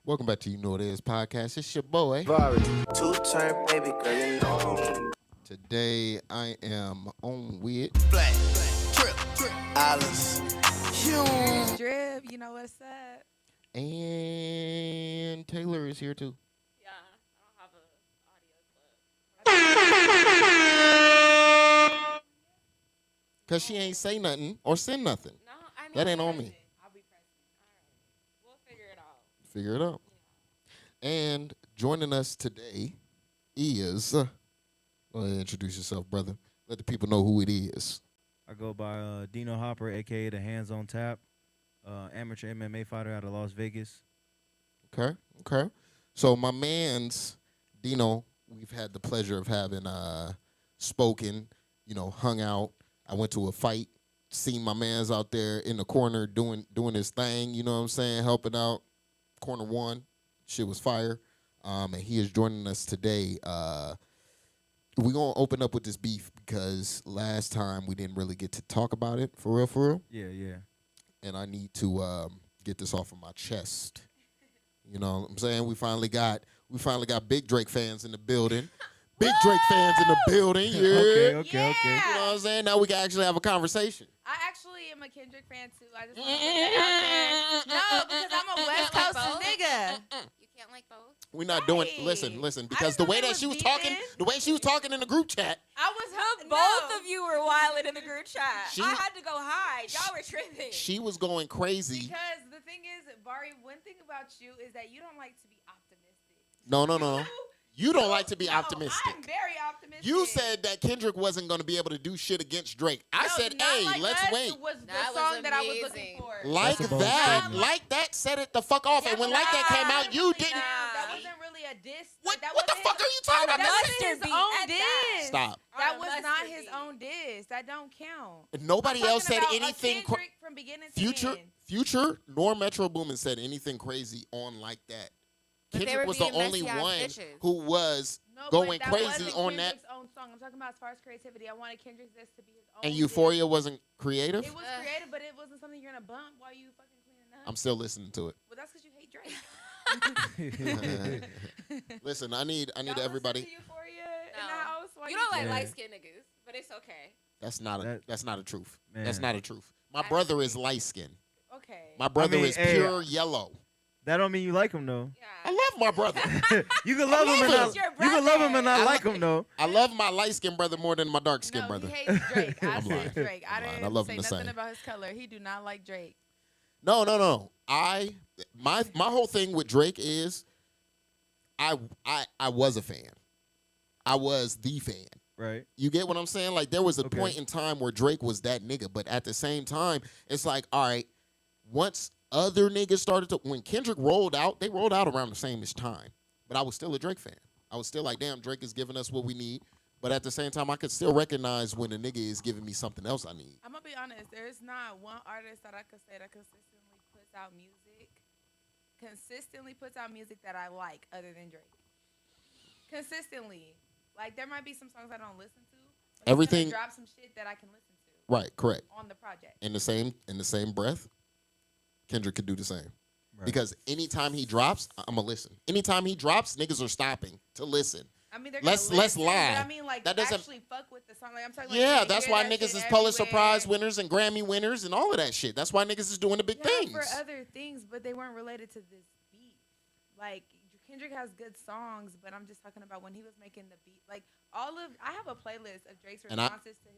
Welcome back to You Know What It Is podcast. It's your boy. Javari. Two-turn baby girl, you know. Today I am on with Black, trip, Alice. Drip, you know what's up? and Taylor is here too. Yeah, I don't have an audio clip. Cause she ain't say nothing or send nothing. No, I mean, That ain't on me. I'll be present. All right, we'll figure it out. Figure it out. Yeah. And joining us today is, go ahead and introduce yourself, brother. Let the people know who it is. I go by Dino Hopper, a.k.a. the Hands on Tap, amateur MMA fighter out of Las Vegas. Okay. So my man's Dino, we've had the pleasure of having spoken, hung out. I went to a fight, seen my man's out there in the corner doing his thing, you know what I'm saying, helping out. Corner one, shit was fire. And he is joining us today. We're going to open up with this beef because last time we didn't really get to talk about it, for real. Yeah. And I need to get this off of my chest. You know what I'm saying? We finally got Big Drake fans in the building. Big Drake fans in the building. Yeah. Okay. You know what I'm saying? Now we can actually have a conversation. I actually am a Kendrick fan too. I just want to put that out there. No, because I'm a West Coast nigga. You can't like both? We're not doing. Right. Listen. I Because didn't the know way they that was she was beefing. talking in the group chat, I was Both of you were wilding in the group chat. She- I had to go hide. Y'all were tripping. she was going crazy. Because the thing is, Bari, one thing about you is that you don't like to be optimistic. No. You don't like to be No, optimistic. I'm very optimistic. You said that Kendrick wasn't going to be able to do shit against Drake. I said, Not hey, Like let's Us wait. was the That was song that I was looking amazing. for. Like That's a bold that, statement. set it the fuck off. Yeah, And when but like that came out, you really didn't. not. That wasn't really a diss. What That the wasn't fuck are you talking about? That Mustard wasn't his beat own at that. diss. Stop. That On a was not mustard his beat. own diss. That don't count. Nobody I'm else talking said about anything. Kendrick from beginning to Future, end. Future, nor Metro Boomin said anything crazy on like that. But they Kendrick were was the being only messy-ass one bitches. who was No, going but that crazy wasn't on that. Kendrick's own song. I'm talking about as far as creativity. I wanted Kendrick's diss to be his own. And diss. Euphoria wasn't creative. It was creative, but it wasn't something you're gonna bump while you fucking cleaning up. I'm still listening to it. Well, that's because you hate Drake. Listen, I need Y'all listen everybody. to Euphoria in No. the house while You don't like Yeah. light-skinned niggas, but it's okay. That's not That- a truth. Man. That's not a truth. My brother is light skinned. Okay. My brother mean, is hey, pure yellow. That don't mean you like him though. Yeah. I love my brother. You can love him and love not. him. Your You can love him and not brother. like him though. I love my light skinned brother more than my dark skinned No, brother. he hates Drake. I I'm lying. said Drake. I I'm lying. didn't I love say him the nothing same. about his color. He do not like Drake. No. My whole thing with Drake is I was a fan. I was the fan. Right. You get what I'm saying? Like there was a Okay. point in time where Drake was that nigga, but at the same time, it's like, all right, once other niggas started to when Kendrick rolled out, they rolled out around the same-ish time. But I was still a Drake fan. I was still like, damn, Drake is giving us what we need. But at the same time, I could still recognize when a nigga is giving me something else I need. I'm gonna be honest. There's not one artist that I could say that consistently puts out music that I like other than Drake. Consistently, like there might be some songs I don't listen to. But he's gonna Everything- drop some shit that I can listen to Right, correct. on the project. In the same breath, Kendrick could do the same. Right. Because anytime he drops, I'm gonna listen. Anytime he drops, niggas are stopping to listen. I mean, they're let's gonna listen, lie. But I mean, like, That doesn't- actually fuck with the song. Like, I'm talking. Like, Yeah, you that's hear why that niggas shit is Pulitzer everywhere. Prize winners and Grammy winners and all of that shit. That's why niggas is doing the big Yeah, things. for other things, but they weren't related to this beat. Like Kendrick has good songs, but I'm just talking about when he was making the beat. Like I have a playlist of Drake's And I- responses to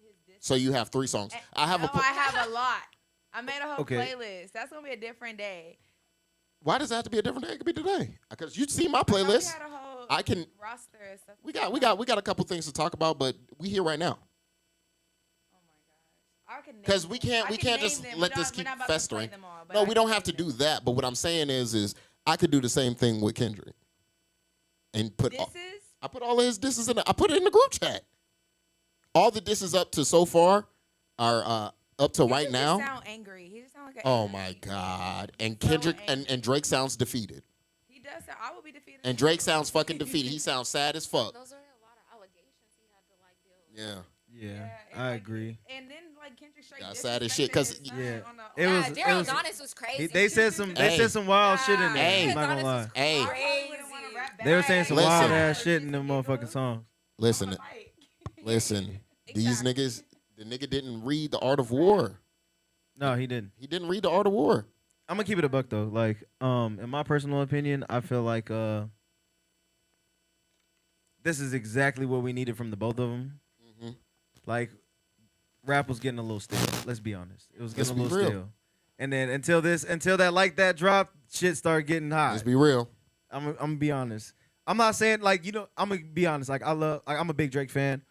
his diss. So you have 3 songs. I have no, a. I have a lot. I made a whole Okay. playlist. That's gonna be a different day. Why does it have to be a different day? It could be today. Because you see my I thought we playlist. had a whole I can. roster and stuff. We got a couple things to talk about, but we here right now. Oh my gosh. I can. Because name we them. can't I we can can't name just them. let We're this not- keep we're not about to play festering. them all, but No, I we can don't name have to them. do that. But what I'm saying is I could do the same thing with Kendrick, and put all, This is. I put all of his disses in. I put it in the group chat. All the disses up to so far are up to right He now. just sound angry. He just sound like an Oh angry my nigga. God! And So Kendrick angry. and Drake sounds defeated, He does sound. I will be defeated. and Drake sounds fucking defeated. He sounds sad as fuck. Those are a lot of allegations he had to like deal with. Yeah. Yeah, and I like, agree. And then like Kendrick straight. Got sad as shit, 'cause- Yeah. It It Yeah, was- Daryl was- Adonis was crazy. They said some wild shit in there. Hey. I'm not gonna lie. Hey, They were saying some Listen. wild ass shit in them motherfucking songs. listen. These niggas, the nigga didn't read The Art of War. No, he didn't. He didn't read The Art of War. I'm gonna keep it a buck though. Like, in my personal opinion, I feel like this is exactly what we needed from the both of them. Mhm. Like, rap was getting a little stale. Let's be honest. It was Let's getting a be little real. stale. And then until that like that dropped, shit started getting hot. Let's be real. I'm gonna be honest. I'm not saying like I'm gonna be honest. Like I'm a big Drake fan.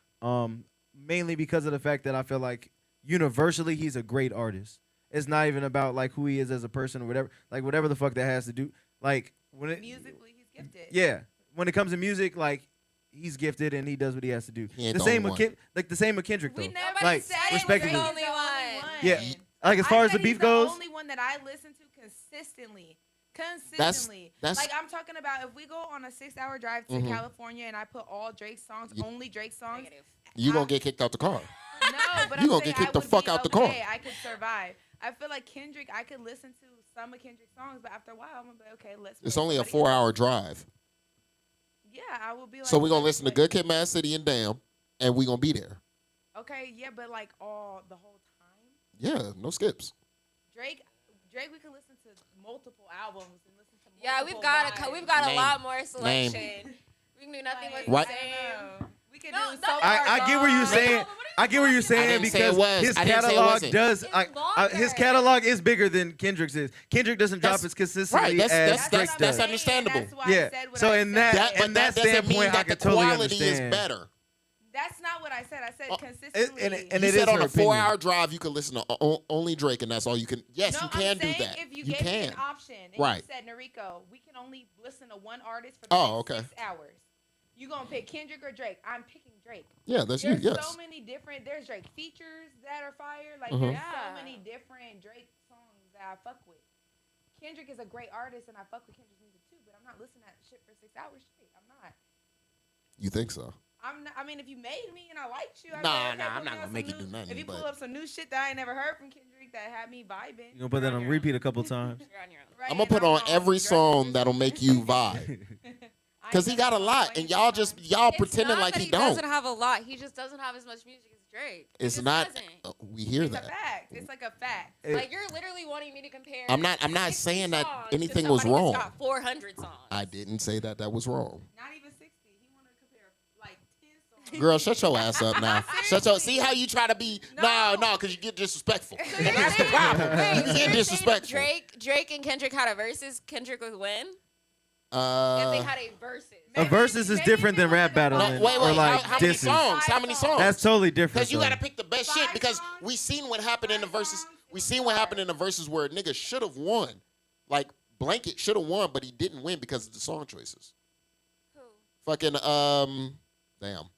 Mainly because of the fact that I feel like universally he's a great artist. It's not even about like who he is as a person or whatever. Like whatever the fuck that has to do. Like when it musically, he's gifted. yeah, when it comes to music, like he's gifted and he does what he has to do. He ain't The the same only with the same with Kendrick though. We never Like, said respectively. Drake is Only the one. only one. Yeah, like as far I as the said beef he's goes. the only one that I listen to consistently. That's like I'm talking about. If we go on a 6-hour drive to Mhm. California and I put all Drake songs, only Drake songs, Negative. You gonna get kicked out the car. no, but You I'm gonna saying get kicked I the would fuck be out the car. okay. I could survive. I feel like Kendrick, I could listen to some of Kendrick's songs, but after a while, I'm gonna be like, okay, let's. It's play only a somebody else. 4-hour drive. Yeah, I will be like. So we're gonna let's listen to play- Good Kid, Mad City, and Damn, and we gonna be there. Okay, yeah, but like the whole time, Yeah, no skips. Drake, we could listen to multiple albums and listen to. Yeah, multiple we've got a Name. lot more selection. We can do nothing Like, but Right. the I same. don't know. We could No, do. no, I get what you're No, saying. what are you I get what you're saying didn't say it because was. his I didn't say it catalog wasn't. does. It's His longer. catalog is bigger than Kendrick's is. Kendrick doesn't drop That's- as consistently right, as that's- Drake that's does. understandable. That's why Yeah. I said what So I in said. that- But and that doesn't mean standpoint, I that the could totally quality is understand. better. That's not what I said. I said Oh, consistently. and You it said is on her a opinion. 4-hour drive you can listen to only Drake, and that's all you can. Yes, no, you can I'm do saying that. If you You gave me can. an option, and Right. you said, Noriko, we can only listen to one artist for the Oh, next okay. 6 hours. You gonna pick Kendrick or Drake? I'm picking Drake. Yeah, that's you. There's Yes. so many different. There's Drake features that are fire. Like Mhm. there's Yeah. so many different Drake songs that I fuck with. Kendrick is a great artist, and I fuck with Kendrick's music too. But I'm not listening to that shit for 6 hours straight. I'm not. You think so? I'm not. I mean, if you made me and I liked you, I'd Nah, be like, okay, nah, I'm put me not on gonna some make you new- do nothing, If you pull but- up some new shit that I ain't never heard from Kendrick that had me vibing, You gonna put that on repeat a couple times. You're on your own. right, I'm gonna and put on every Drake. song that'll make you vibe. I Cause he ain't got a never lot, played and y'all It's pretending not like that he he don't. doesn't have a lot. He just doesn't have as much music as Drake. He It's just not. doesn't. We hear It's a that. fact. It's like a fact. Like you're literally wanting me to compare. I'm not 60 saying that songs to anything was somebody wrong. that's got 400 songs. I didn't say that was wrong. Not even 60. He wanted to compare like 10 songs. Girl, shut your ass up now. Shut your. See how you try to be? No, because you get disrespectful, and that's the problem. Wait, You so get you're saying disrespectful. if Drake and Kendrick had a versus, Kendrick would win? If they Uh, had a versus. A versus is different than rap battling no, wait. or like how many disses. songs? How many songs? That's totally different. Because you though. gotta pick the best shit. 5 Because songs? we seen what happened in the 5 verses. songs? We seen what happened in the verses where a nigga should have won. Like Blanket should have won, but he didn't win because of the song choices. Who? Fucking damn.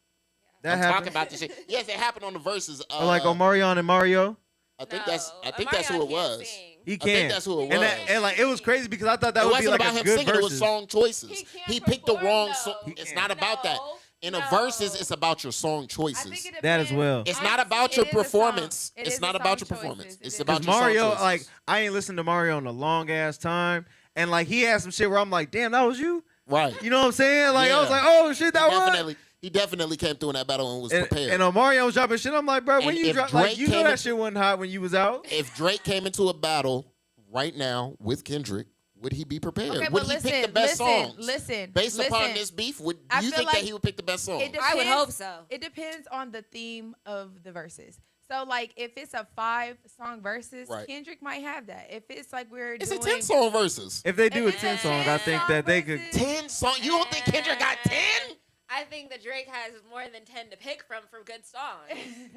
that I'm happened. talking about this shit. Yes, it happened on the verses. Or like Omarion and Mario. I think No, that's who it Omarion can't was. sing. He I can't. think that's who it And, was. and like it was crazy because I thought that It would wasn't be like about a him good singing. It was versus. song choices. He can't He picked the perform, wrong though. song. He It's can't. not about that. No, In a no. verses, it's about your song I choices. think it That as depends. well. It's I not see about it your is a song. performance. It It's is not the about your song performance. choices. It's It is. about Because your song Mario, choices. like I ain't listened to Mario in a long ass time, and like he had some shit where I'm like, damn, that was you. right. You know what I'm saying? Like I was Yeah. like, oh shit, that was. He definitely came through in that battle and was And prepared. Mario was dropping shit. I'm like, bro, when And you if drop, like Drake you know came that in- shit wasn't hot when you was out. If Drake came into a battle right now with Kendrick, would he be prepared? Okay, would but he listen, pick the best listen, songs? listen. Based upon listen. this beef, would I you feel think that like he would pick the best songs? It I would depends- hope so. It depends on the theme of the verses. So, like, if it's a 5-song versus, Right. Kendrick might have that. If it's like we're It's doing a 10-song verses. If they do a If it's 10 song, I think song that they could. versus- 10 songs? You don't think Kendrick got 10? I think that Drake has more than 10 to pick from for good songs.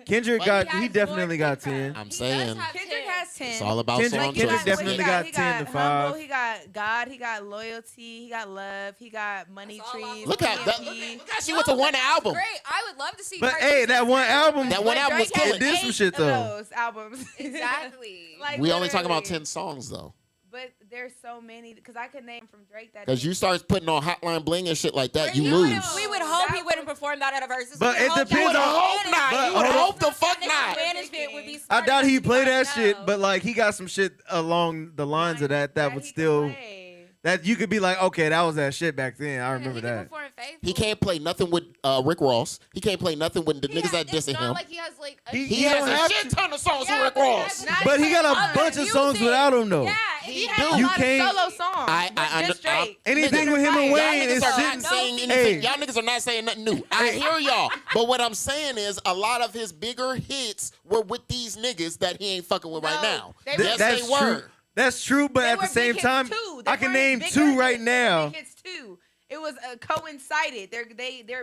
Kendrick But got. He He has definitely more got to pick 10. from. I'm He saying. does have Kendrick 10. has 10. It's all about Kendrick- song Kendrick choices. definitely got 10 to 5. Humble, he got God, he got loyalty, he got love, he got money That's all trees. I Look how PMP. look how she went to one album. Great. I would love to see. But Cardi hey, B that one album. That one But album was Drake has killing. It did some 8 shit, of though. those albums. Exactly. Like, We only talking about literally. 10 songs though. But there's so many because I could name from Drake that. Because you start putting on Hotline Bling and shit like that, you We lose. would hope he wouldn't perform that at a versus. But We would it hope depends that on- his hope not. management- You would hope the fuck his not. management would be I smart doubt enough he to be play like, that shit, no. but like he got some shit along the lines of that would he still could play. that you could be like, okay, that was that shit back then. I remember he can that. perform faithful. He can't play nothing with Rick Ross. He can't play nothing with the niggas that It's dissing not him. like he has like a He don't has a have shit to. ton of songs Yeah, with Rick but he Ross. has- But he got a Other bunch of songs music. without him though. Yeah, He he has has a You lot can't- of solo songs. I Just under- Drake. Anything with him and Y'all Wayne is niggas are shit. not saying anything. Hey. Y'all niggas are not saying nothing new. I hear y'all. But what I'm saying is a lot of his bigger hits were with these niggas that he ain't fucking with right No, now. they Yes, That's they were. true. That's true, but They at were the same big hits time, too. They I can weren't name bigger two right hits, they were now. Big hits too. It was coincided. They're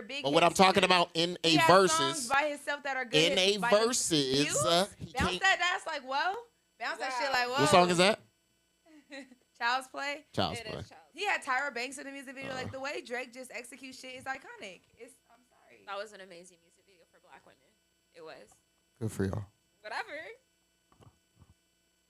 big. But what I'm hits, talking too. about in He a has songs versus, by himself that are good. in hits a by him. versus, You? he Bounce can't. that ass like whoa. Bounce that shit like whoa. What song is that? Child's Play. Child's It Play. is Child's He had Tyra Banks in the music video. Uh. Like the way Drake just executes shit is iconic. I'm sorry. That was an amazing music video for Black women. It was. Good for y'all. Whatever.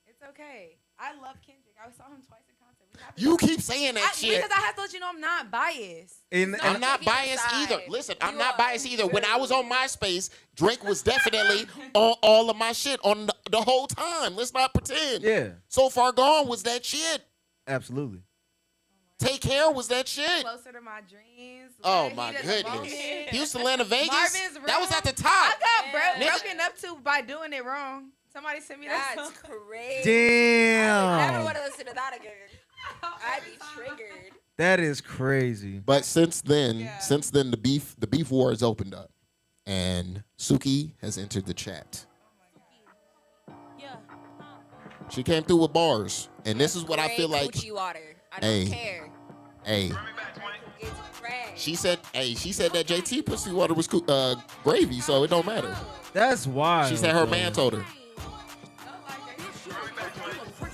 It's okay. I love Kendrick. I saw him twice in concert. We have to You talk. keep saying that shit. Because I have to let you know I'm not biased. And, No, I'm not taking a biased side. either. Listen, I'm You not are. biased either. When I was on MySpace, Drake was definitely on all of my shit on the whole time. Let's not pretend. yeah, So Far Gone was that shit. absolutely. Take Care was that shit. Closer to My Dreams. Oh What my He Does goodness. Alone. Houston, Atlanta, Vegas. Marvin's That was Room. at the I top. got Yeah. broken up to by doing it wrong. Somebody sent me that That's song. crazy. I never Damn, want to listen to that again. I'd be triggered. that is crazy. But since then, Yeah. the beef war has opened up, and Suki has entered the chat. Yeah. She came through with bars, and this is what I feel like. Coochie water. I Hey. don't care. Hey, It's trash. she said that JT pussy water was gravy, so it don't matter. That's wild. She said her bro. man told her.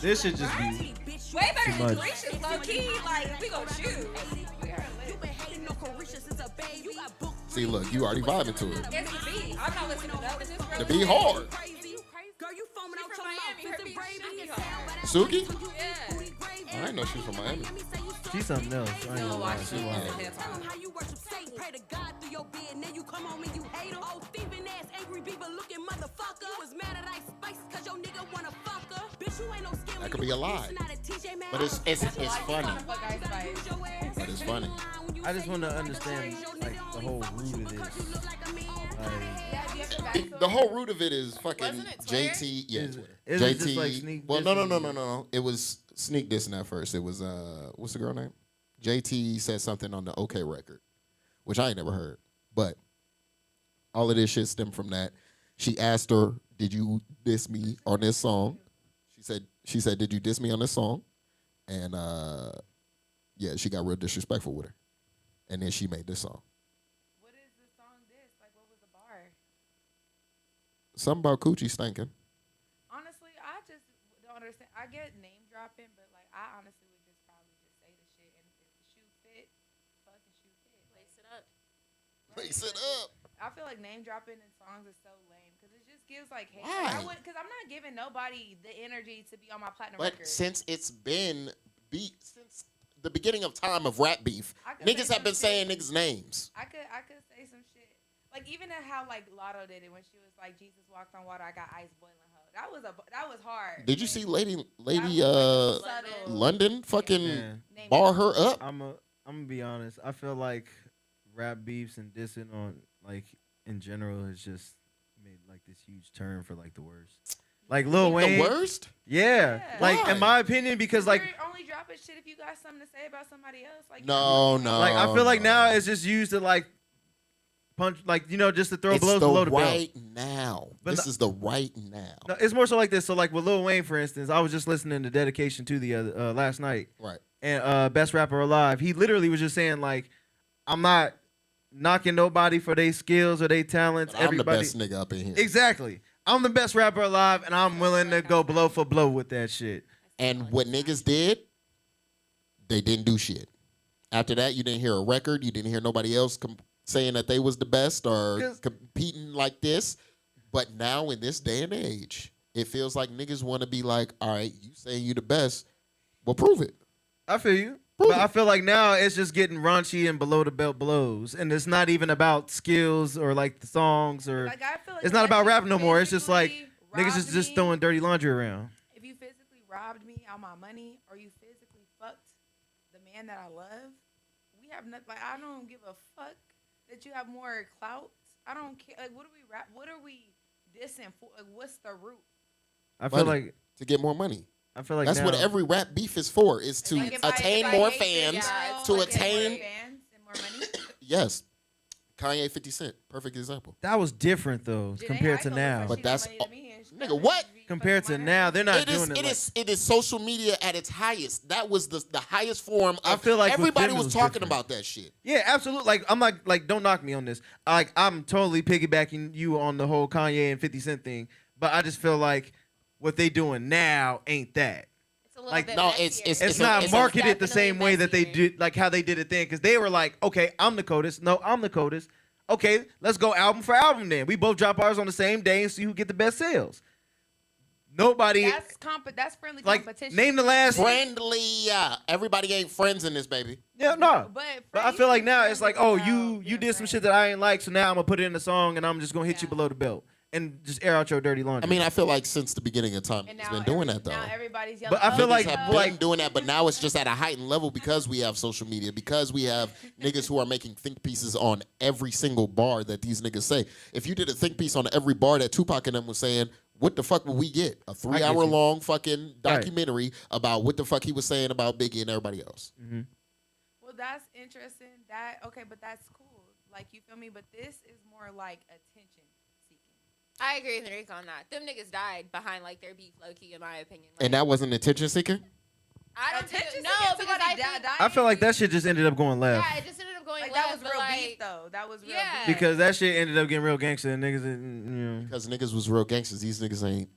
This should just be. Way better Too than much. Carisha's low key. Like, we gon' choose. See, look, you already vibing to it. It's the beat. I'm not listening to nothing. The beat hard. Suki? Yeah. I didn't know she was from Miami. She's something else. I ain't gonna lie. She wild. That could be a lie. But it's funny. But it's funny. I just want to understand like the whole root of this. Like, The whole root of it is fucking Wasn't it Twitter? JT. Yeah, Is- Twitter. is it JT. just like sneak well, no. dissing? It was sneak dissing at first. It was what's the girl name? JT said something on the OK record, which I ain't never heard. But all of this shit stemmed from that. She asked her, "Did you diss me on this song?" She said, "Did you diss me on this song?" And yeah, she got real disrespectful with her. And then she made this song. What is the song this? Like, what was the bar? Something about coochie stinking. Honestly, I just don't understand. I get name dropping, but like, I honestly would just probably just say the shit, and if the shoe fit, fucking shoe fit. Lace it up. Lace it up. I feel like name dropping in songs is so lame because it just gives like hate. Why? Because I'm not giving nobody the energy to be on my platinum But record. since it's been since the beginning of time of rap beef, I could niggas say have been some saying shit. niggas' names. I could say some shit. Like even at how like Lotto did it when she was like Jesus walked on water, I got ice boiling hoe. That was hard. Did you see Lady Subtle. London fucking man, Name bar it. her up? I'm gonna be honest. I feel like rap beefs and dissing on like in general has just made like this huge turn for like the worst. Like Lil Wayne. The worst? Yeah. Yeah. Like Why? in my opinion, because like You're only dropping shit if you got something to say about somebody else. Like No. like I feel like now it's just used to like punch like just to throw It's blows the below the belt. right now. But This is the right now. No, it's more so like this. So like with Lil Wayne, for instance, I was just listening to Dedication to the other last night, Right. and Best Rapper Alive. He literally was just saying like, I'm not knocking nobody for their skills or their talents. But I'm the Everybody, best nigga up in here. exactly. I'm the best rapper alive, and I'm willing to go blow for blow with that shit. And what niggas did, they didn't do shit. After that, you didn't hear a record. You didn't hear nobody else saying that they was the best or 'Cause- competing like this. But now in this day and age, it feels like niggas want to be like, all right, you saying you the best, Well, prove it. I feel you. Prove But it. I feel like now it's just getting raunchy and below the belt blows, and it's not even about skills or like the songs or Like, I feel like it's not about unless you rapping no more. It's just like physically niggas robbed just me, throwing dirty laundry around. If you physically robbed me out my money or you physically fucked the man that I love, we have nothing. Like, I don't give a fuck that you have more clout. I don't care. Like, what are we rap? What are we dissing for? Like, what's the root? I feel Money. like To get more money. that's That's what every rap beef is for, is to Like, if I attain hate more this fans. girl, to I get more attain- fans and more money. Yes. Kanye 50 Cent. Perfect example. that was different though Janae compared to Aiko now. looks like But she that's- got money to me and she nigga, got what? money to Compared to fucking now, money. they're not It is, doing it. it like, is, it is social media at its highest. That was the highest form. I Of, feel like with everybody them it was was talking different. about that shit. Yeah, absolutely. Like I'm like don't knock me on this. Like I'm totally piggybacking you on the whole Kanye and 50 Cent thing, but I just feel like what they doing now ain't that. It's a little Like, bit no, messier. It's not marketed the same way that they do. did, like how they did it then, because they were like, okay, I'm the coldest. No, I'm the coldest. Okay, let's go album for album then. We both drop ours on the same day and see who get the best sales. Nobody That's friendly like competition. name the last. Friendly. Everybody ain't friends in this, baby. Yeah, no. But But I feel like now friends it's like, is oh, about you being did some friends. shit that I ain't like, so now I'm gonna put it in the song and I'm just gonna hit you Yeah. below the belt and just air out your dirty laundry. I mean, I feel like since the beginning of time, And he's now been doing that though. Now everybody's yelling. But I feel Niggas like- have like- been doing that, but now it's just at a heightened level because we have social media, because we have niggas who are making think pieces on every single bar that these niggas say. If you did a think piece on every bar that Tupac and them was saying, what the fuck would we get? A 3-hour long fucking documentary about what the fuck he was saying about Biggie and everybody else. Well, that's interesting. But that's cool. Like, you feel me? But this is more like attention seeking. I agree with Enrique on that. Them niggas died behind like their beef, low key, in my opinion. Like, And that wasn't attention seeking? I don't Attention think, seeking, no, because somebody I think, died. I feel like that shit just ended up going left. yeah, it just ended up going Like, left. that was but, real like, beef, though. That was real Yeah. beef. Because that shit ended up getting real gangster and niggas, you know, Because niggas was real gangsters. These niggas ain't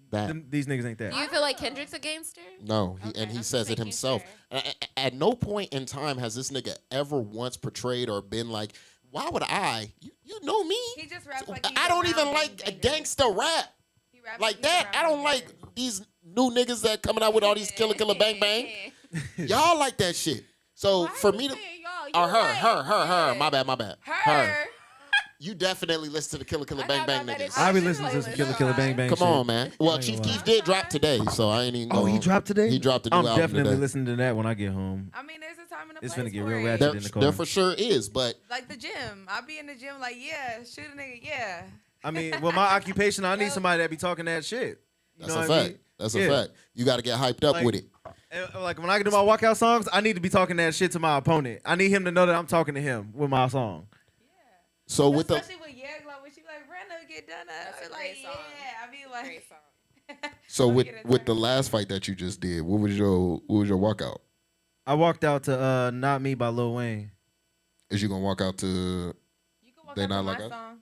that. these niggas ain't that. Do you feel like Kendrick's a gangster? No, Okay, and he I'm says it making himself. sure. At no point in time has this nigga ever once portrayed or been like, why would I? You know me. He just raps like he's I don't around even like gangbangers. gangster rap He raps like he's that. I around don't like gangbangers. these new niggas that coming out with all these killer bang bang. Y'all like that shit. So Why for you me to, saying y'all? or You her, right. her. Yeah. My bad. Her. You definitely listen to the killer I bang got bang that niggas. I be should listening to some playlist. killer bang bang. Come shit. on, man. Well, I ain't Chief gonna Keef did drop today, so I ain't even. Oh, he gonna- dropped today. He dropped a new I'm album definitely today. listening to that when I get home. I mean, there's a time and a It's place finna get for real it. ratchet. There, in the car. there for sure is, but Like the gym. I be in the gym like, yeah, shoot a nigga, yeah. I mean, well, my occupation, I need somebody that be talking that shit. You that's know a what I fact. mean? That's Yeah. a fact. You got to get hyped up Like- with it. And, like when I do my walkout songs, I need to be talking that shit to my opponent. I need him to know that I'm talking to him with my song. So with the Especially with Yeg, like when she like, Brenda, get done up. That's a I be like, great song. yeah. I be like, Great song. so Let me with get a with the turn. last fight that you just did, what was your walkout? I walked out to "Not Me" by Lil Wayne. Is you gonna walk out to? You can walk They out to not my like us? song.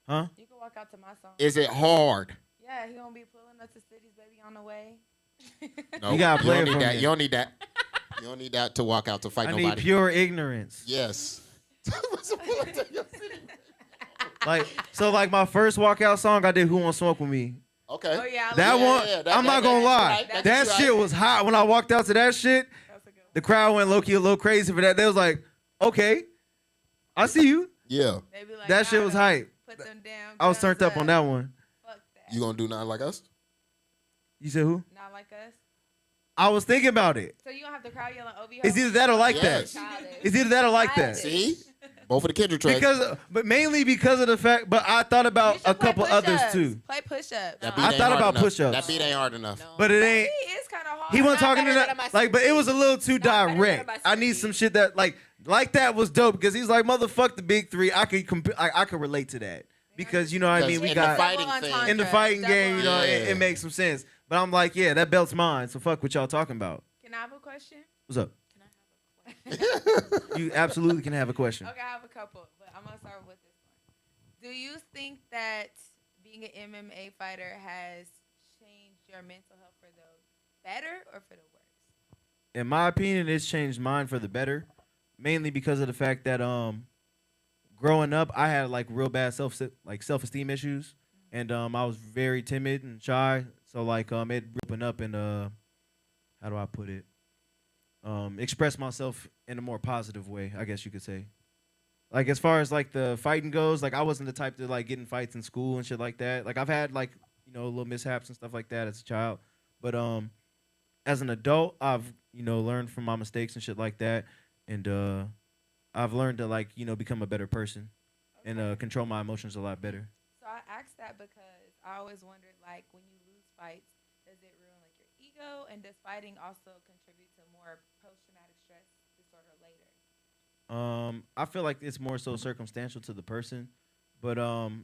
Huh? You can walk out to my song. Is it hard? Yeah, he gonna be pulling up to cities, baby, on the way. No, You gotta play don't it need for that. me. You don't need that. You don't need that to walk out to fight I nobody. need pure ignorance. Yes. Like so, like my first walkout song, I did "Who Want Smoke with Me." Okay. Oh yeah, I That like one, yeah, I'm not gonna lie, right. that That's shit right. was hot. When I walked out to that shit, That's a good one. the crowd went low key a little crazy for that. They was like, "Okay, I see you." Yeah. They be like, That shit was "Gotta hype. Put them down. I was turned up on that one. Fuck that. You gonna do nothing like us? You said who? Not like us. I was thinking about it. So you don't have the crowd yelling over you. It's either that or like Yes. that. Childish. It's either that or like that. See, both of the Kendrick tracks. But mainly because of the fact. But I thought about a couple others too. Play push-ups. That I ain't thought hard about enough. push-ups. That beat ain't hard enough. No. But it ain't. He is kind of hard. He wasn't Not talking to better than that. my Like, but it was a little too Not better than direct. my I need Susie. some shit that like that was dope because he's like motherfuck the big three. I could relate to that because you know what I mean. Because We in got the fighting Double thing. entendre. in the fighting Double game. You know, entendre. it makes some sense. But I'm like, yeah, that belt's mine. So fuck what y'all talking about. Can I have a question? What's up? Can I have a question? You absolutely can have a question. Okay, I have a couple, but I'm gonna start with this one. Do you think that being an MMA fighter has changed your mental health for the better or for the worse? In my opinion, it's changed mine for the better, mainly because of the fact that growing up, I had like real bad self-esteem issues, and I was very timid and shy. So like it ripping up and how do I put it? express myself in a more positive way, I guess you could say. Like as far as like the fighting goes, like I wasn't the type to like get in fights in school and shit like that. Like I've had like little mishaps and stuff like that as a child, but as an adult, I've learned from my mistakes and shit like that, and I've learned to like become a better person and Okay. control my emotions a lot better. So I asked that because I always wondered, like, when you lose fights, does it ruin like your ego, and does fighting also contribute to more post-traumatic stress disorder later? I feel like it's more so circumstantial to the person, but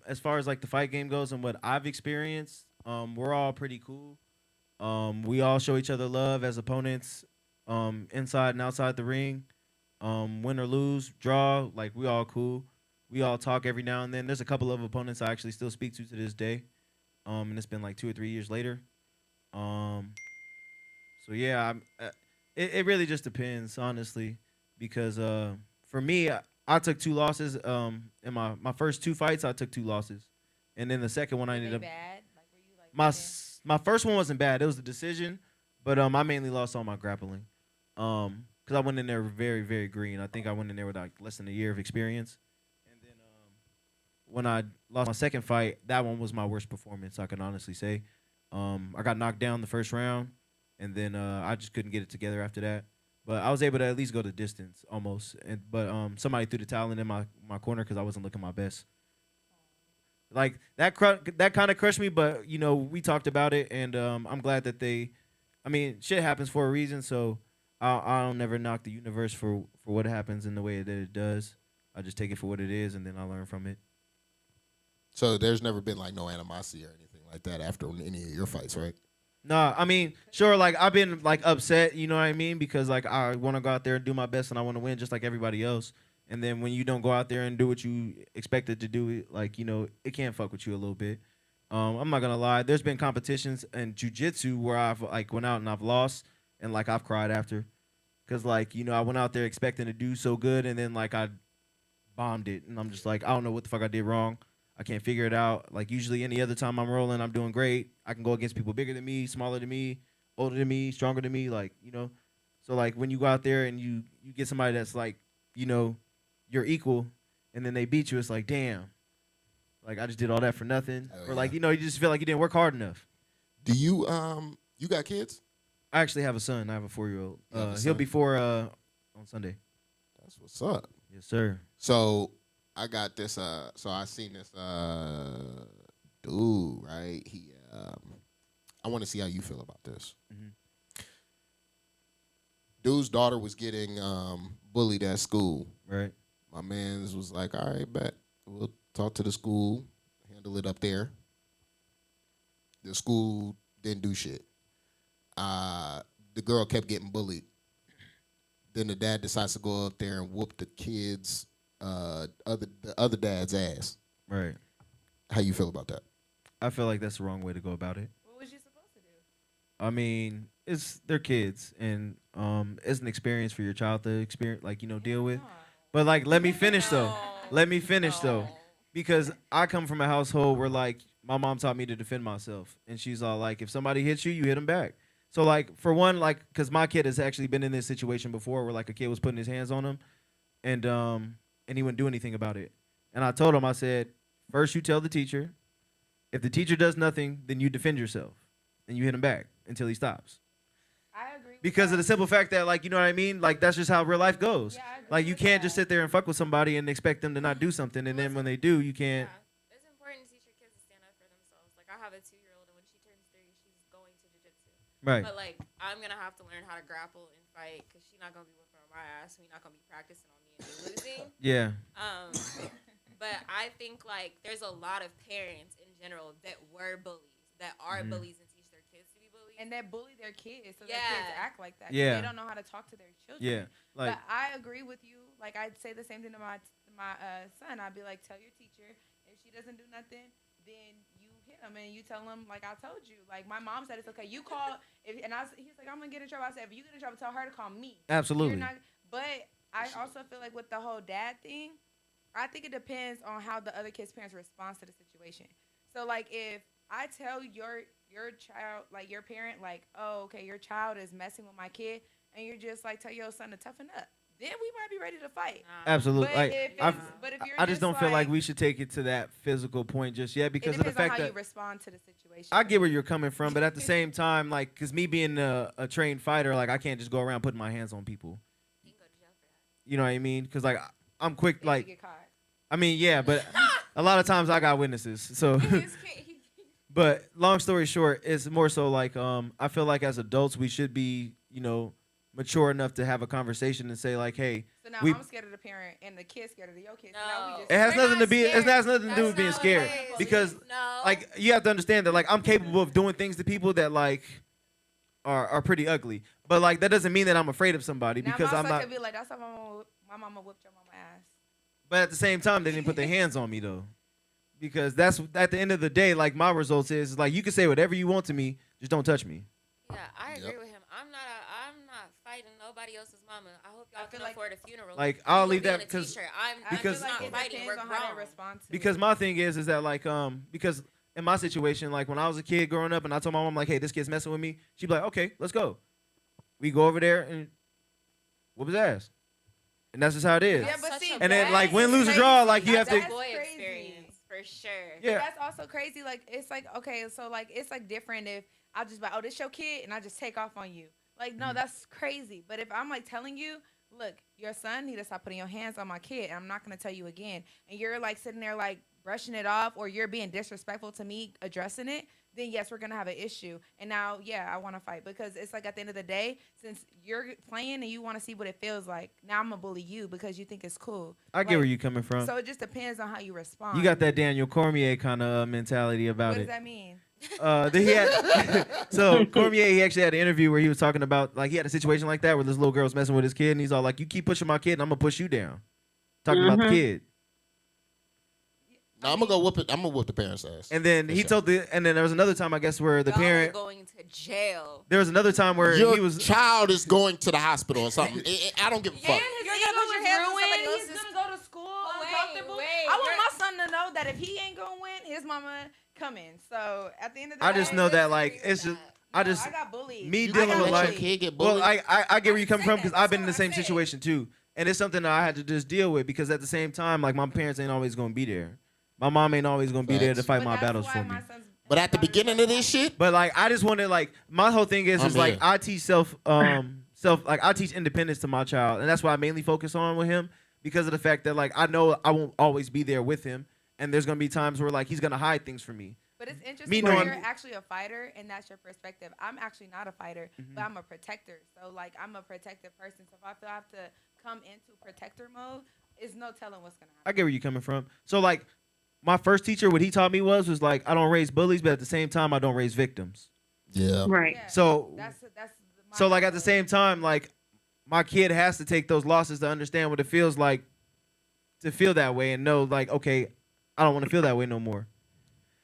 as far as like the fight game goes and what I've experienced, we're all pretty cool. We all show each other love as opponents, inside and outside the ring. Win or lose, draw, like we all cool. We all talk every now and then. There's a couple of opponents I actually still speak to this day. And it's been like 2 or 3 years later. Um, so yeah, it really just depends, honestly, because for me, I took 2 losses. In my first 2 fights, I took 2 losses, and then the second one I Were ended they up bad? Like, were you like my getting- my first one wasn't bad. It was a decision, but I mainly lost all my grappling. Because I went in there very very green. I think I went in there with like less than a year of experience, and then when I lost my second fight, that one was my worst performance. I can honestly say. I got knocked down the first round, and then I just couldn't get it together after that. But I was able to at least go the distance almost. And but somebody threw the towel in my corner because I wasn't looking my best. Like that kind of crushed me, but we talked about it, and I'm glad that they. I mean, shit happens for a reason, so I'll never knock the universe for what happens in the way that it does. I just take it for what it is, and then I learn from it. So there's never been like no animosity or anything like that after any of your fights, right? Nah, I mean, sure, like I've been like upset, you know what I mean, because like I want to go out there and do my best, and I want to win just like everybody else. And then when you don't go out there and do what you expected to do, like it can fuck with you a little bit. I'm not gonna lie. There's been competitions in jujitsu where I've like went out and I've lost, and like I've cried after, cause like I went out there expecting to do so good, and then like I bombed it, and I'm just like I don't know what the fuck I did wrong. I can't figure it out. Like usually any other time I'm rolling, I'm doing great. I can go against people bigger than me, smaller than me, older than me, stronger than me. Like so like when you go out there and you get somebody that's like you're equal, and then they beat you, it's like damn. Like I just did all that for nothing, Oh, or like yeah. you just feel like you didn't work hard enough. Do you you got kids? I actually have a son. I have a 4-year-old. You have a He'll son? be 4 on Sunday. That's what's up. Yes, sir. So I got this. So I seen this dude. Right. I want to see how you feel about this. Mhm. Dude's daughter was getting bullied at school. Right. My man's was like, all right, bet we'll talk to the school, handle it up there. The school didn't do shit. The girl kept getting bullied. Then the dad decides to go up there and whoop the kid's the other dad's ass. Right. How you feel about that? I feel like that's the wrong way to go about it. What was you supposed to do? I mean, they're kids, and it's an experience for your child to experience, like deal with. No. But like, let me finish though. No. Let me finish though, No. because I come from a household where like my mom taught me to defend myself, and she's all like, if somebody hits you, you hit them back. So like, for one, like, because my kid has actually been in this situation before, where like a kid was putting his hands on him, and he wouldn't do anything about it. And I told him, I said, first you tell the teacher. If the teacher does nothing, then you defend yourself, and you hit him back until he stops. I agree. With Because that. of the simple fact that, like, you know what I mean? Like, that's just how real life goes. Yeah, I agree Like, you with can't just that. sit there and fuck with somebody and expect them to not do something, and then when they do, you can't. Yeah. It's important to teach your kids to stand up for themselves. Like I have a 2-year-old, and when she turns 3, she's going to jujitsu. Right. But like I'm gonna have to learn how to grapple and fight because she's not gonna be whooping on my ass. We're not gonna be practicing on me and me losing. Yeah. But I think like there's a lot of parents in general that were bullies, that are bullies and teach their kids to be bullies. And they bully their kids, so their Yeah. kids act like that. 'cause Yeah. They don't know how to talk to their children. Yeah. Like, But I agree with you. Like I'd say the same thing to my son. I'd be like, tell your teacher if she doesn't do nothing, then you hit him and you tell him like I told you. Like my mom said, it's okay. You call he's like I'm gonna get in trouble. I said if you get in trouble, tell her to call me. absolutely. But I also feel like with the whole dad thing, I think it depends on how the other kid's parents respond to the situation. So like if I tell your child, like your parent, like, oh, okay, your child is messing with my kid, and you're just like tell your son to toughen up, then we might be ready to fight. Absolutely. But Like if I've- it's, but if you're I just don't feel like like we should take it to that physical point just yet it because of the depends on fact how that you respond to the situation. I get where you're coming from, but at the same time, like, cause me being a trained fighter, like, I can't just go around putting my hands on people. You can go to jail for that. You know what I mean? Cause like I'm quick. If you Like, get caught. I mean, yeah, but a lot of times I got witnesses. So, It's but long story short, it's more so like I feel like as adults we should be, mature enough to have a conversation and say like, hey, So now we- I'm scared of the parent and the kid's scared of the your kid. So now No. we just it has We're nothing to not be. It scared. has nothing to do That's with being not what scared it is. because No. like you have to understand that like I'm capable of doing things to people that like are pretty ugly, but like that doesn't mean that I'm afraid of somebody now because my I'm son not. could be like, that's how my mama whipped your mama ass. But at the same time, they didn't put their hands on me though, because that's at the end of the day, like my results is like you can say whatever you want to me, just don't touch me. Yeah, I agree Yep. with him. I'm not fighting nobody else's mama. I hope y'all I feel can like- afford a funeral. Like, I'll You leave be on that a 'cause- t-shirt. I Because- feel like not it fighting. depends We're on how they grown. respond to Because it. my thing is that like because in my situation, like when I was a kid growing up and I told my mom like, hey, this kid's messing with me, she'd be like, okay, let's go. We go over there and whoop his ass, and that's just how it is. Yeah, but Such see, a And then, that like, is win, lose, or crazy. draw, like, you That's have a to- boy That's crazy. experience for sure. Yeah. But that's also crazy. Like it's like okay, so like it's like different if I just like, oh, this your kid, and I just take off on you. Like no, that's crazy. But if I'm like telling you, look, your son need to stop putting your hands on my kid, and I'm not gonna tell you again, and you're like sitting there like brushing it off, or you're being disrespectful to me addressing it, then yes, we're gonna have an issue. And now, yeah, I want to fight because it's like at the end of the day, since you're playing and you want to see what it feels like, now I'm gonna bully you because you think it's cool. I get Like, where you coming from. So it just depends on how you respond. You got that Daniel Cormier kind of mentality about What does it. that mean? He had, so Cormier, he actually had an interview where he was talking about like he had a situation like that where this little girl was messing with his kid, and he's all like, "You keep pushing my kid, and I'm gonna push you down." Talking about the kid, No, I'm gonna go whoop it. I'm gonna whoop the parents' ass. and then For he sure. told and then there was another time I guess where the Y'all are parent. going to jail. There was another time where Your he was. child is going to the hospital or something. I don't give a fuck. And his You're ego gonna put your is hands on ruined. somebody He's else's- gonna go to school Wait, uncomfortable. wait, I want you're- my son to know that if he ain't gonna win, his mama coming. So at the end of the I day, just know that like it's just. I just I got bullied. me You dealing gonna with let like your kid get well, bullied? I get where you come I from said because that. I've been in That's the what I same said. situation too, and it's something that I had to just deal with because at the same time, like my parents ain't always gonna be there. My mom ain't always gonna be there to Facts. fight But my that's battles why for me. my son's- But at the my daughter's beginning like of this that. shit, But like I just wanted like my whole thing is I'm like here. I teach self like I teach independence to my child, and that's what I mainly focus on with him because of the fact that like I know I won't always be there with him, and there's gonna be times where like he's gonna hide things from me. But it's interesting Me that knowing- you're actually a fighter and that's your perspective. I'm actually not a fighter, but I'm a protector. So like I'm a protective person. So if I feel I have to come into protector mode, it's no telling what's gonna I happen. get where you're coming from. So like my first teacher, what he taught me was like I don't raise bullies, but at the same time I don't raise victims. yeah. Right. Yeah, So that's my so like at the outlook. same time, like my kid has to take those losses to understand what it feels like to feel that way and know like, okay, I don't want to feel that way no more.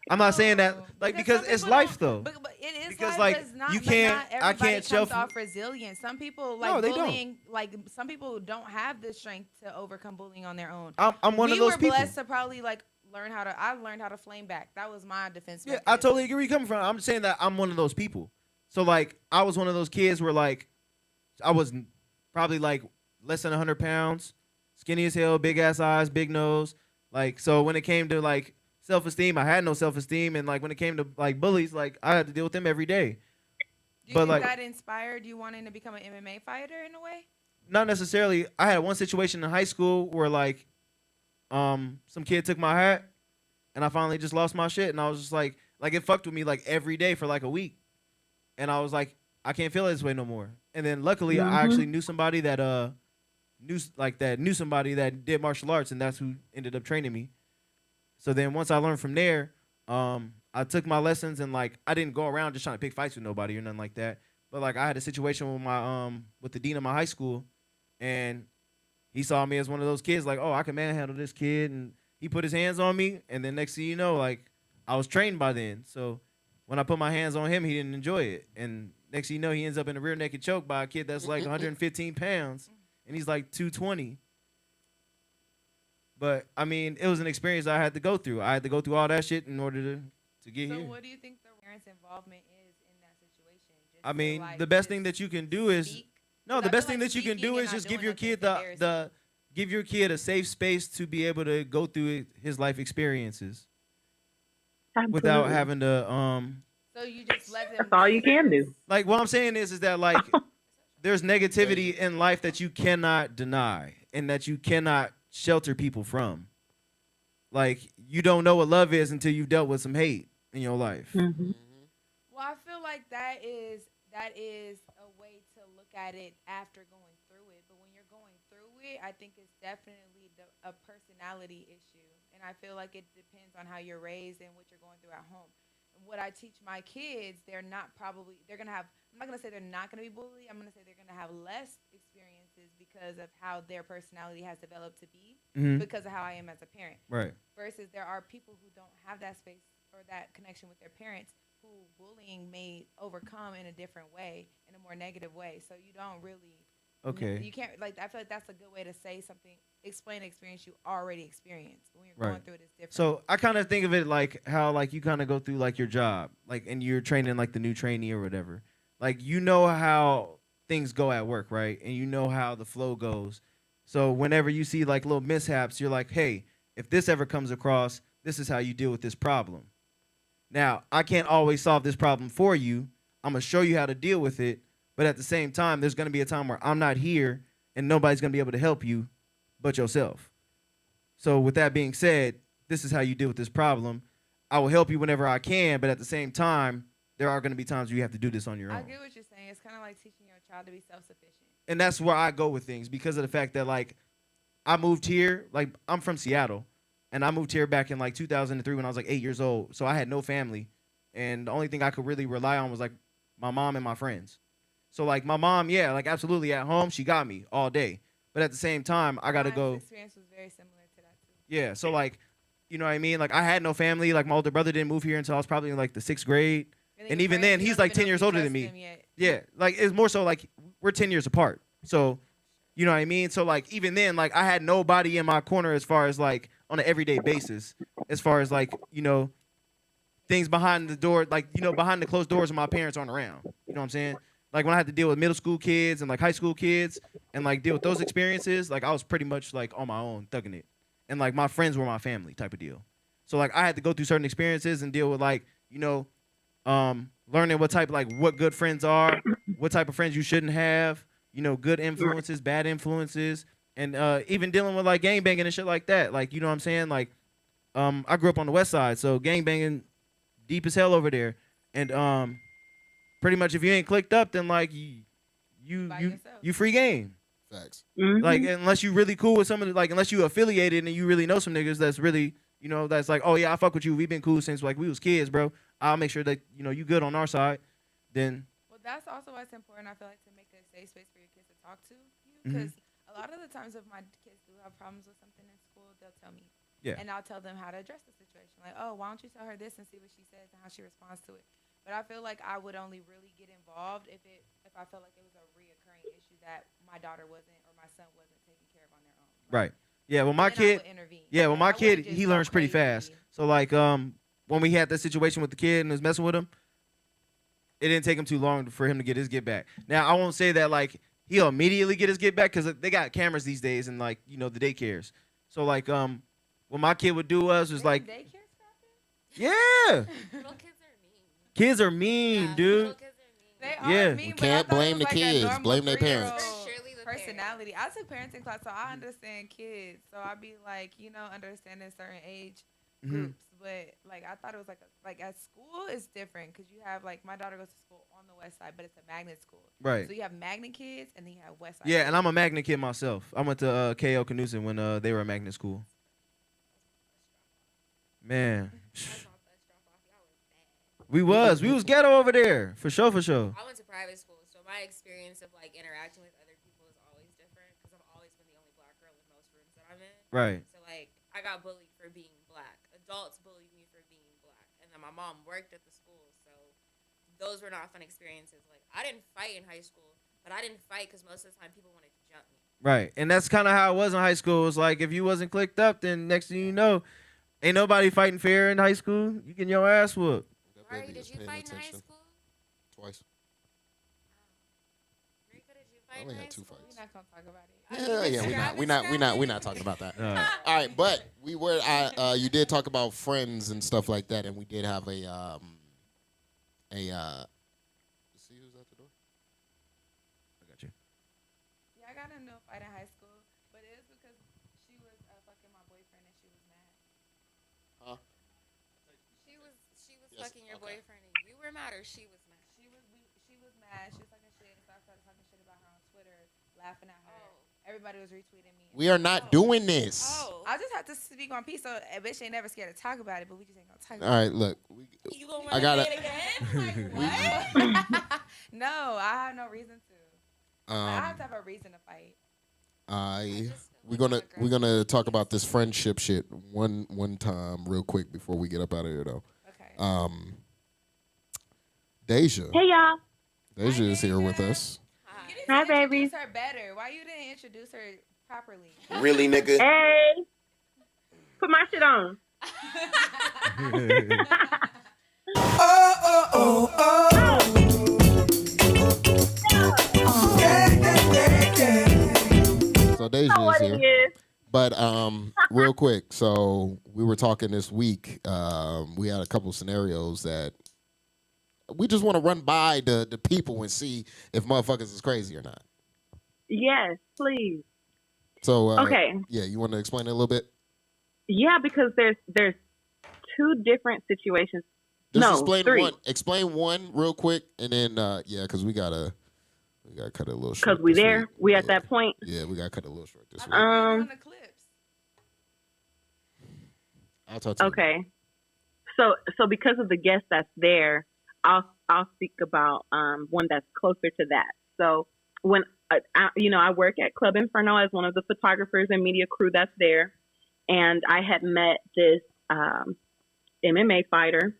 I'm not saying that No, like because some it's people life don't- though. But it is Because, life, like, but it's not, you but can't- not I everybody can't comes shelf- off resilience. Some people like No, they don't. bullying. Like some people don't have the strength to overcome bullying on their own. I'm one we of those were people. blessed to probably like learn how to. I learned how to flame back. That was my defense. Yeah, I mechanism. totally agree where you're coming from. I'm saying that I'm one of those people. So like I was one of those kids where like I was probably like less than 100 pounds, skinny as hell, big ass eyes, big nose. Like so when it came to like self-esteem, I had no self-esteem, and like when it came to like bullies, like I had to deal with them every day. Do you but, think like- that inspired you wanting to become an MMA fighter in a way? Not necessarily. I had one situation in high school where like some kid took my hat, and I finally just lost my shit, and I was just like it fucked with me like every day for like a week, and I was like I can't feel it this way no more. And then luckily I actually knew somebody that knew somebody that did martial arts, and that's who ended up training me. So then once I learned from there, I took my lessons, and like I didn't go around just trying to pick fights with nobody or nothing like that. But like I had a situation with my with the dean of my high school, and he saw me as one of those kids like, oh, I can manhandle this kid, and he put his hands on me, and then next thing you know, like I was trained by then. So when I put my hands on him, he didn't enjoy it, and next thing you know, he ends up in a rear naked choke by a kid that's like 115 pounds, and he's like 220. But I mean, it was an experience I had to go through. I had to go through all that shit in order to get So here. what do you think the parents' involvement is in that situation? Just I to, mean, like, the best just thing that you can do is speak? No, 'Cause the I best feel thing like that you can speaking do and is not just give doing your nothing kid is embarrassing. give your kid a safe space to be able to go through his life experiences without Absolutely. having to So you just let them That's all you can do. like what I'm saying is that like there's negativity There in life that you cannot deny and that you cannot shelter people from. Like you don't know what love is until you've dealt with some hate in your life. Hmm. Well, I feel like that is a way to look at it after going through it. But when you're going through it, I think it's definitely a personality issue, and I feel like it depends on how you're raised and what you're going through at home. And what I teach my kids, they're gonna have. I'm not gonna say they're not gonna be bullied. I'm gonna say they're gonna have less experiences because of how their personality has developed to be, Mhm. because of how I am as a parent. Right. Versus there are people who don't have that space or that connection with their parents who bullying may overcome in a different way, in a more negative way. So you don't really, Okay. you can't like. I feel like that's a good way to say something, explain an experience you already experienced. When you're Right. going through it, it's different. So I kind of think of it like how like you kind of go through like your job, like and you're training like the new trainee or whatever. Like you know how things go at work, right? And you know how the flow goes. So whenever you see like little mishaps, you're like, hey, if this ever comes across, this is how you deal with this problem. Now, I can't always solve this problem for you. I'm going to show you how to deal with it. But at the same time, there's going to be a time where I'm not here and nobody's going to be able to help you but yourself. So with that being said, this is how you deal with this problem. I will help you whenever I can, but at the same time, there are going to be times where you have to do this on your I own. get what you're saying. It's kind of like teaching your child to be self-sufficient. And that's where I go with things because of the fact that like I moved here, like I'm from Seattle, and I moved here back in like 2003 when I was like 8 years old. So I had no family, and the only thing I could really rely on was like my mom and my friends. So like my mom, yeah, like absolutely at home, she got me all day. But at the same time, I gotta My go. experience was very similar to that too. Yeah, so like, you know what I mean? Like I had no family. Like my older brother didn't move here until I was probably in like the 6th grade. And your even friends, then, you he's don't like even 10 know years if you older than trust me. them yet. Yeah, like it's more so like we're 10 years apart. So, you know what I mean? So like even then, like I had nobody in my corner as far as like on an everyday basis, as far as like, you know, things behind the door, like, you know, behind the closed doors when my parents aren't around. You know what I'm saying? Like when I had to deal with middle school kids and like high school kids and like deal with those experiences, like I was pretty much like on my own thugging it. And like my friends were my family type of deal. So like I had to go through certain experiences and deal with like, you know, learning what type, like what good friends are, what type of friends you shouldn't have, you know, good influences, bad influences, and even dealing with like gang banging and shit like that. Like, you know what I'm saying? Like, I grew up on the west side, so gang banging deep as hell over there. And pretty much if you ain't clicked up, then like By yourself. you free game. facts. Mhm. Like unless you really cool with somebody, like unless you affiliated and you really know some niggas that's really, you know, that's like, oh yeah, I fuck with you. We've been cool since like we was kids, bro. I'll make sure that, you know, you good on our side. Then Well, that's also why it's important, I feel like, to make a safe space for your kids to talk to you. Mhm. Because a lot of the times if my kids do have problems with something in school, they'll tell me. Yeah. And I'll tell them how to address the situation. Like, oh, why don't you tell her this and see what she says and how she responds to it. But I feel like I would only really get involved if I felt like it was a reoccurring issue that my daughter wasn't or my son wasn't taking care of on their own. right. Yeah, well my Then I kid would intervene. yeah, well But my I kid wouldn't just he go learns pretty fast. crazy. So like when we had that situation with the kid and was messing with him, it didn't take him too long for him to get his get back. Now I won't say that like he'll immediately get his get back because they got cameras these days and like, you know, the daycares. So like what my kid would do was They like, have daycare scrapping? yeah, Little kids are mean. kids are mean, Yeah, dude. little kids are mean. They are Yeah. mean, We but I can't thought it blame was the like a kids, normal blame their 3-year-old parents. For surely the parents. personality. I took parenting class, so I understand kids. So I be like, you know, understanding certain age Mhm. groups. But like, I thought it was like at school it's different because you have like my daughter goes to school on the west side, but it's a magnet school. Right. So you have magnet kids and then you have west side. Yeah, kids. and I'm a magnet kid myself. I went to KO Canoosian when they were a magnet school. Man, That's my first drop off. Y'all were bad. we was ghetto over there for sure, for sure. I went to private school, so my experience of like interacting with other people is always different because I've always been the only black girl in most rooms that I'm in. Right. So like I got bullied for being black. Adults bullied me for being black, and then my mom worked at the school, so those were not fun experiences. Like I didn't fight in high school, but I didn't fight because most of the time people wanted to jump me. Right, and that's kind of how it was in high school. It's like if you wasn't clicked up, then next thing you know, ain't nobody fighting fair in high school. You getting your ass whooped. That Ari, baby did is you paying fight in high attention. school? Twice. Marika, did you fight fight only in had high 2 school? fights. We're not gonna talk about it. We're not talking about that. All right, but we were. You did talk about friends and stuff like that, and we did have a. See who's at the door? I got you. Yeah, I got into a fight in high school, but it was because she was fucking my boyfriend and she was mad. Huh? She was Yes, fucking your okay. boyfriend and you were mad, or she was mad? She was mad. She was talking shit, and so I started talking shit about her on Twitter, laughing at her. Everybody was retweeting me. We are not doing this. Oh. I just have to speak on peace, so a bitch ain't never scared to talk about it, but we just ain't gonna talk All about right, look. You gonna I run gotta- it again? Like, what? it. No, I have no reason to. I have to have a reason to fight. We're gonna talk about this friendship shit one time real quick before we get up out of here though. Okay. Deja. Hey y'all. Deja is here with us. You need Hi, to baby. introduce her better. Why you didn't introduce her properly? Really, nigga? Hey. Put my shit on. So Deja Know is what here. it is. But real quick, so we were talking this week. We had a couple scenarios that we just want to run by the people and see if motherfuckers is crazy or not. Yes, please. So Okay. yeah, you want to explain it a little bit? Yeah, because there's 2 different situations. Just No, explain 3. one. Explain one real quick, and then yeah, because we gotta cut it a little short. Because we this there. week. We at Yeah. that point. Yeah, we gotta cut it a little short this week. On the clips. I'll talk to you. Okay. So because of the guest that's there, I'll speak about one that's closer to that. So when I work at Club Inferno as one of the photographers and media crew that's there, and I had met this MMA fighter,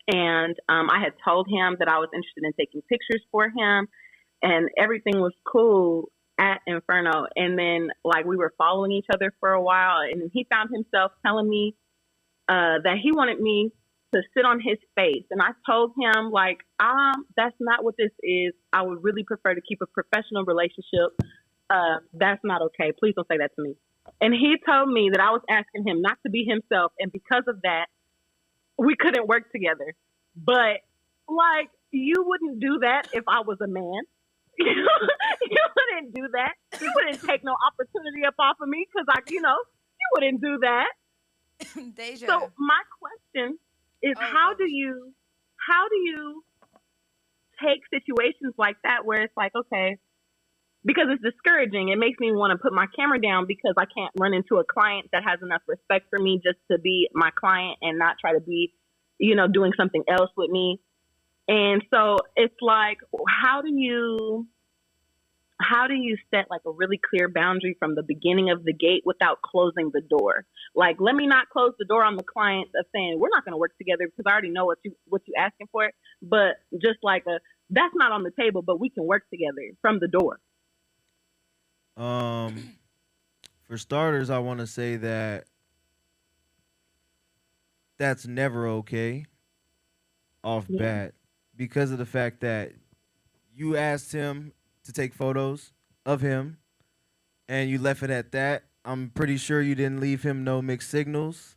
and I had told him that I was interested in taking pictures for him, and everything was cool at Inferno. And then like we were following each other for a while, and he found himself telling me that he wanted me to sit on his face. And I told him, like, that's not what this is. I would really prefer to keep a professional relationship. That's not okay. Please don't say that to me. And he told me that I was asking him not to be himself. And because of that, we couldn't work together. But, like, you wouldn't do that if I was a man. You wouldn't do that. You wouldn't take no opportunity up off of me because, you wouldn't do that. Deja. So my question is, how do you take situations like that where it's like, okay, because it's discouraging. It makes me want to put my camera down because I can't run into a client that has enough respect for me just to be my client and not try to be, doing something else with me. And so it's like, how do you set like a really clear boundary from the beginning of the gate without closing the door? Like, let me not close the door on the client of saying we're not going to work together because I already know what you asking for. But just like that's not on the table, but we can work together from the door. For starters, I want to say that that's never okay off bat because of the fact that you asked him to take photos of him and you left it at that. I'm pretty sure you didn't leave him no mixed signals.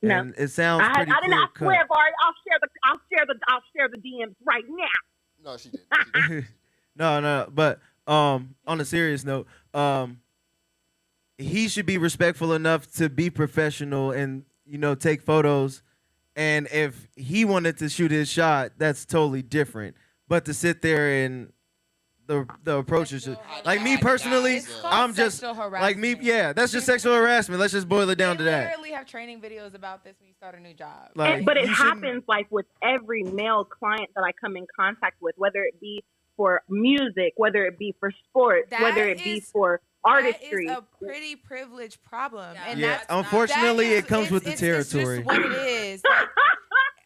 No, and it sounds I pretty didn't. clear I cut. swear, Vari, I'll share the DMs right now. No, she didn't. No, but on a serious note, he should be respectful enough to be professional and take photos. And if he wanted to shoot his shot, that's totally different. But to sit there and the approach is just, like me personally, It's called I'm just sexual like me. harassment. Yeah, that's just sexual harassment. Let's just boil it down to They that. literally have training videos about this when you start a new job. Like, But it you shouldn't- happens like with every male client that I come in contact with, whether it be for music, whether it be for sports, That whether it be is- for artistry. That is a pretty privileged problem. Yeah. And Yeah, that's unfortunately, that is- it comes with the it's territory. just what it is. Like,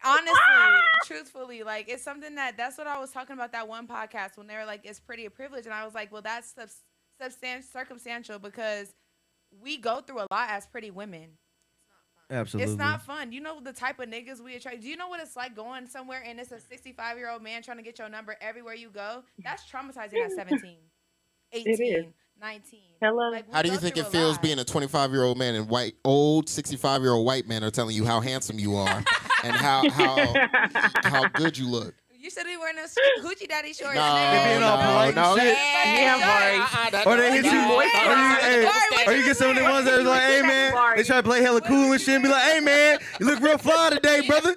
honestly, truthfully, like it's something that's what I was talking about that one podcast when they were like, it's pretty a privilege. And I was like, well, that's circumstantial because we go through a lot as pretty women. Absolutely. It's not fun. You know the type of niggas we attract. Do you know what it's like going somewhere and it's a 65-year-old man trying to get your number everywhere you go? That's traumatizing at 17. 18, 19. Hello? Like, we How do you go think through it a feels lot. being a 25-year-old man and old 65-year-old white men are telling you how handsome you are and how good you look? You should be wearing those hoochie daddy shorts. No, nigga. They being all polite and shit. Or they hit you, or you get some of the ones that are like, hey man, they try to play hella cool and shit and be like, hey man, you look real fly today, brother.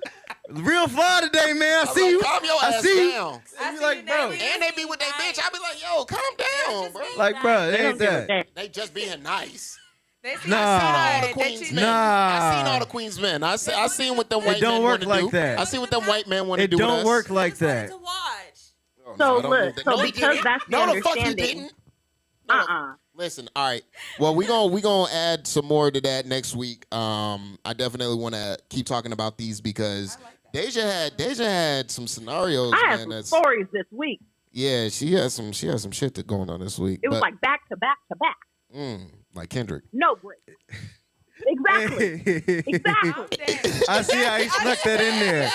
Real fly today, man. I see you. Calm your I ass see you. down. I You see like, you bro. daily. And they be with their bitch. I be like, yo, calm down, bro. Like, bro, it They ain't don't give a that. damn. They just being nice. They see Nah. the All side the that queens you- men. Nah. I seen all the queens men. I seen what them It white don't men work want to like do. that. I see what them white men want to It do. don't with us. work like It's fun that. to watch. Oh, So I don't look, need that. so No, he because didn't. that's the No, the fuck he understanding. didn't. No. Listen, all right. Well, we gonna add some more to that next week. I definitely want to keep talking about these because Deja had some scenarios, I had man. some That's stories this week. yeah. She has some shit that going on this week. It was but, like back to back to back. like Kendrick. No break. Exactly. Exactly. I see how he snuck that in there.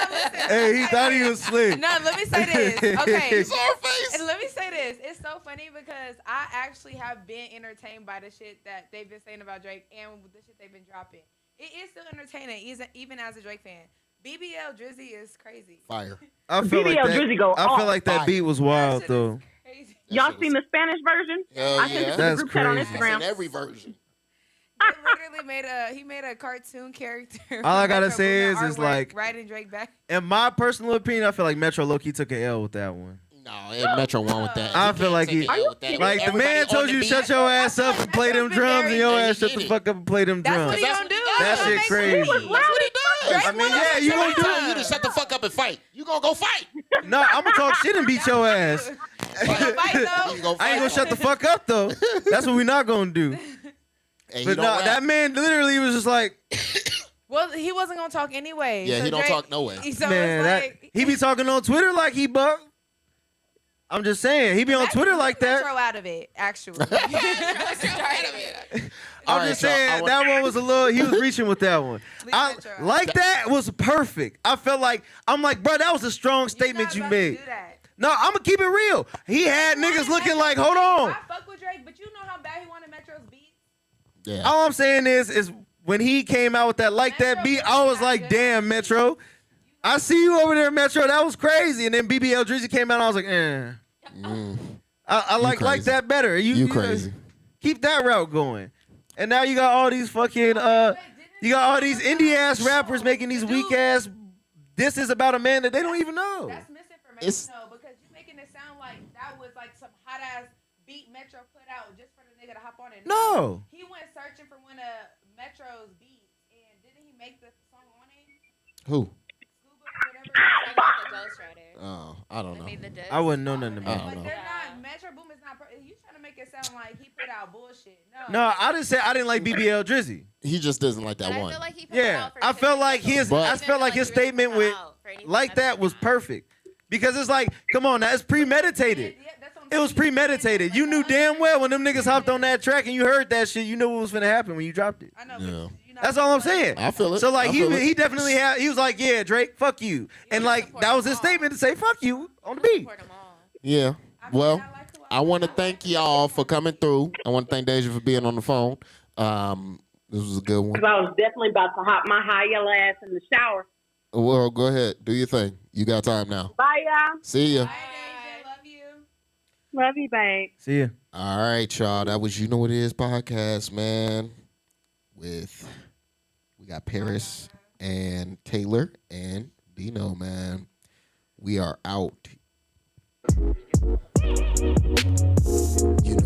Hey, he thought he was slick. No, let me say this. Okay. It's our face. And let me say this. It's so funny because I actually have been entertained by the shit that they've been saying about Drake and the shit they've been dropping. It is still entertaining, even as a Drake fan. BBL Drizzy is crazy. Fire. I feel like BBL that. Drizzy go I feel off. like that beat was That wild shit is though. crazy. Y'all shit seen was- the Spanish version? Hell I sent it yeah. to the That's group chat on crazy. I've Instagram. seen every version. They literally made a cartoon character. All I gotta Metro say Boomin is artwork, like- riding Drake back. In my personal opinion, I feel like Metro low-key took an L with that one. No, Metro won with that. I He feel can't like take he- an L with that. Like the Everybody man on told the you, beat. shut your ass up and play them drums, and your ass shut the fuck up and play them That's what drums. he gonna do. That That's what shit makes crazy. him- That's what he does. I mean, yeah, you gonna do Tell you to shut the fuck up and fight. You gonna go fight. No, I'm gonna talk shit and beat your ass. You gonna fight, though? You go I ain't gonna fight. shut the fuck up though. That's what we not gonna do. And he But don't no, rap. that man literally was just like, Well, he wasn't gonna talk anyway. Yeah, so he don't Drake- talk no way. So man, it's that like, he be talking on Twitter like he buck. I'm just saying, he be on Twitter like that. Metro out of it, actually. All I'm right, just y'all, saying I want- that one was a little. He was reaching with that one. Leave I Metro out. like that was perfect. I felt like I'm like, bro, that was a strong statement you made. No, I'm gonna keep it real. He had niggas looking like, hold on. I fuck with Drake, but you know how bad he wanted Metro's beats. Yeah. All I'm saying is when he came out with that like that beat, I was like, damn, Metro. I see you over there, Metro. That was crazy. And then BBL Drizzy came out, and I was like, I like crazy. that better. You crazy. Keep that route going. And now you got all these fucking you got all these indie ass rappers making these weak ass disses about a man that they don't even know. That's misinformation, It's- though, because you're making it sound like that was like some hot ass beat Metro put out just for the nigga to hop on it. No. He went searching for one of Metro's beats, and didn't he make the song on it? Who? Scuba, whatever. I got the Ghostwriter. Oh, I don't They know. made the disc. I wouldn't know nothing I about don't it. know. But they're Yeah. not. Metro Boom is not. You trying to make it sound like he put out bullshit? No, I didn't say I didn't like BBL Drizzy. He just doesn't like But that I one. feel like he put it Yeah, out for I felt like different his people. But- I felt like his he really statement put it with out for anything like that was out. perfect. Because it's like, come on, now it's premeditated. It was premeditated. You knew damn well when them niggas hopped on that track and you heard that shit, you knew what was finna happen when you dropped it. I know. Yeah. But you know That's all I'm saying. I feel it. So like I feel it. he definitely had he was like, yeah, Drake, fuck you. And like that was his statement to say fuck you on the beat. Support 'em all. Yeah. Well, I want to thank y'all for coming through. I want to thank Deja for being on the phone. This was a good one. Because I was definitely about to hop my high yellow ass in the shower. Well, go ahead. Do your thing. You got time now. Bye, y'all. See ya. Bye, Deja. Love you. Love you, babe. See ya. All right, y'all. That was You Know What It Is podcast, man. We got Paris and Taylor and Dino, man. We are out. You know.